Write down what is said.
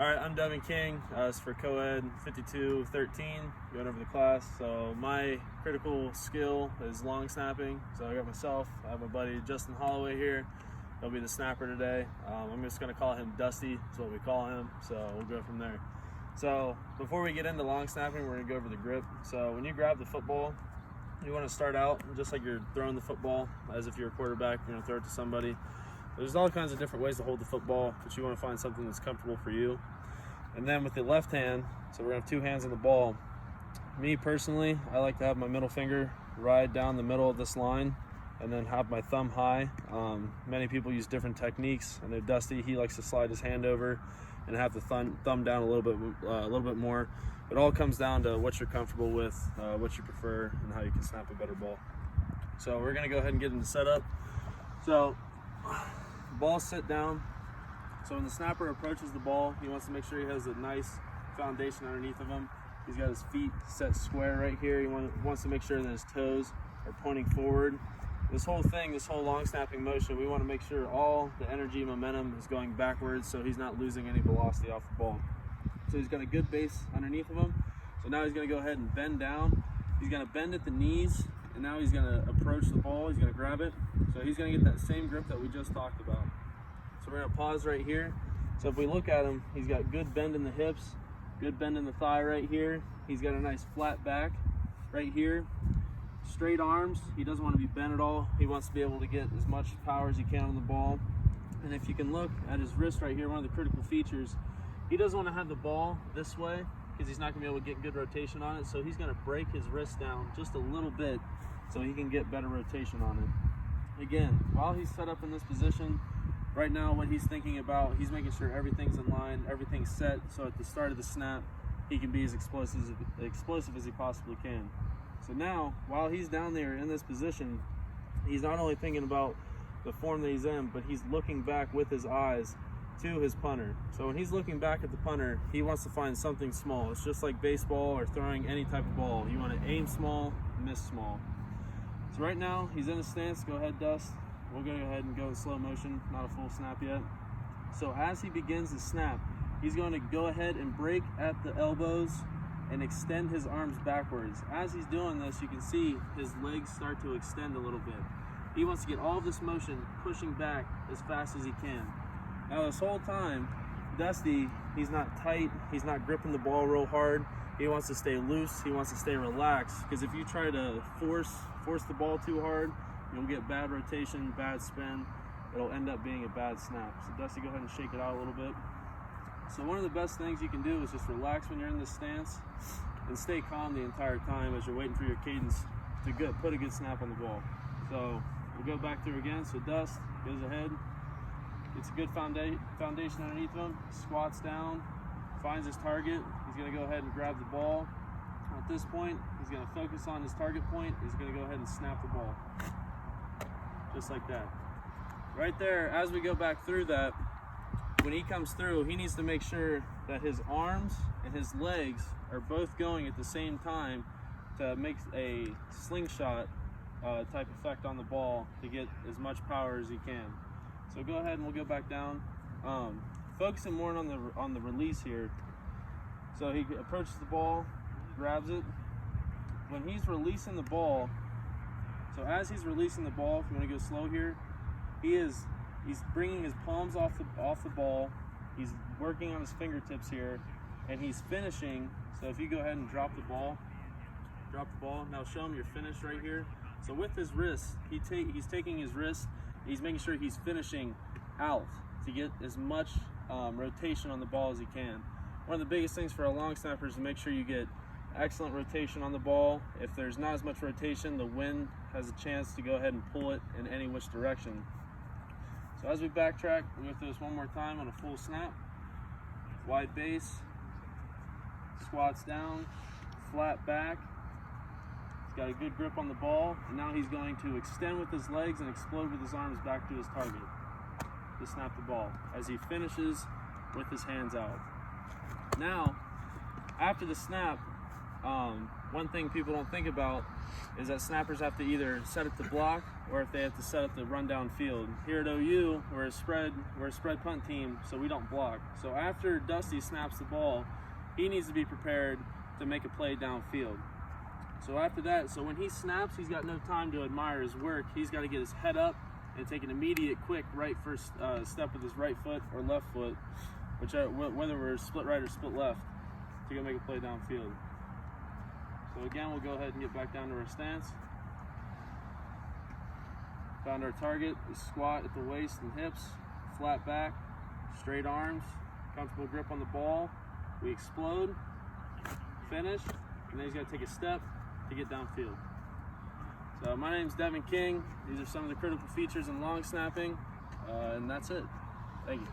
All right, I'm Devin King. It's for COED 5213, going over the class. So my critical skill is long snapping. So I got myself, I have my buddy Justin Holloway here. He'll be the snapper today. I'm just gonna call him Dusty, that's what we call him. So we'll go from there. So before we get into long snapping, we're gonna go over the grip. So when you grab the football, you wanna start out just like you're throwing the football, as if you're a quarterback, you're gonna throw it to somebody. There's all kinds of different ways to hold the football, but you want to find something that's comfortable for you. And then with the left hand, so we're going to have two hands on the ball. Me personally, I like to have my middle finger ride down the middle of this line and then have my thumb high. Many people use different techniques. I know Dusty, he likes to slide his hand over and have the thumb down a little bit more. It all comes down to what you're comfortable with, what you prefer, and how you can snap a better ball. So we're going to go ahead and get into setup. So ball sit down. So when the snapper approaches the ball, he wants to make sure he has a nice foundation underneath of him. He's got his feet set square right here. He wants to make sure that his toes are pointing forward. This whole thing, this whole long snapping motion, we want to make sure all the energy and momentum is going backwards so he's not losing any velocity off the ball. So he's got a good base underneath of him. So now he's going to go ahead and bend down. He's going to bend at the knees, and now he's going to approach the ball. He's going to grab it. So he's going to get that same grip that we just talked about. So we're going to pause right here. So if we look at him, he's got good bend in the hips, good bend in the thigh right here. He's got a nice flat back right here. Straight arms. He doesn't want to be bent at all. He wants to be able to get as much power as he can on the ball. And if you can look at his wrist right here, one of the critical features, he doesn't want to have the ball this way because he's not going to be able to get good rotation on it. So he's going to break his wrist down just a little bit so he can get better rotation on it. Again, while he's set up in this position, right now what he's thinking about, he's making sure everything's in line, everything's set, so at the start of the snap, he can be as explosive as he possibly can. So now, while he's down there in this position, he's not only thinking about the form that he's in, but he's looking back with his eyes to his punter. So when he's looking back at the punter, he wants to find something small. It's just like baseball or throwing any type of ball. You want to aim small, miss small. So right now, he's in a stance. Go ahead, Dust. We'll go ahead and go in slow motion, not a full snap yet. So as he begins the snap, he's going to go ahead and break at the elbows and extend his arms backwards. As he's doing this, you can see his legs start to extend a little bit. He wants to get all of this motion pushing back as fast as he can. Now this whole time, Dusty, he's not tight, he's not gripping the ball real hard. He wants to stay loose, he wants to stay relaxed, because if you try to force the ball too hard, you'll get bad rotation, bad spin. It'll end up being a bad snap. So Dusty, go ahead and shake it out a little bit. So one of the best things you can do is just relax when you're in this stance and stay calm the entire time as you're waiting for your cadence to put a good snap on the ball. So we'll go back through again. So Dust goes ahead, gets a good foundation underneath him, squats down, finds his target. He's going to go ahead and grab the ball. At this point, he's going to focus on his target point. He's going to go ahead and snap the ball. Just like that. Right there, as we go back through that, when he comes through, he needs to make sure that his arms and his legs are both going at the same time to make a slingshot type effect on the ball to get as much power as he can. So go ahead and we'll go back down. Focusing more on the release here. So he approaches the ball, grabs it. When he's releasing the ball, so as he's releasing the ball, if you want to go slow here, he's bringing his palms off the ball. He's working on his fingertips here, and he's finishing. So if you go ahead and drop the ball. Now show him your finish right here. So with his wrist, he's taking his wrist. He's making sure he's finishing out to get as much rotation on the ball as he can. One of the biggest things for a long snapper is to make sure you get excellent rotation on the ball. If there's not as much rotation, the wind has a chance to go ahead and pull it in any which direction. So as we backtrack, we'll go through this one more time on a full snap. Wide base, squats down, flat back. He's got a good grip on the ball, and now he's going to extend with his legs and explode with his arms back to his target to snap the ball as he finishes with his hands out. Now, after the snap, one thing people don't think about is that snappers have to either set it to block or if they have to set up the rundown field. Here at OU, we're a spread punt team, so we don't block. So after Dusty snaps the ball, he needs to be prepared to make a play downfield. So after that, so when he snaps, he's got no time to admire his work. He's got to get his head up and take an immediate, quick right first step with his right foot or left foot, whether we're split right or split left, to go make a play downfield. So again, we'll go ahead and get back down to our stance. Found our target. We squat at the waist and hips, flat back, straight arms, comfortable grip on the ball. We explode, finish, and then he's got to take a step to get downfield. So my name's Devin King. These are some of the critical features in long snapping, and that's it. Thank you.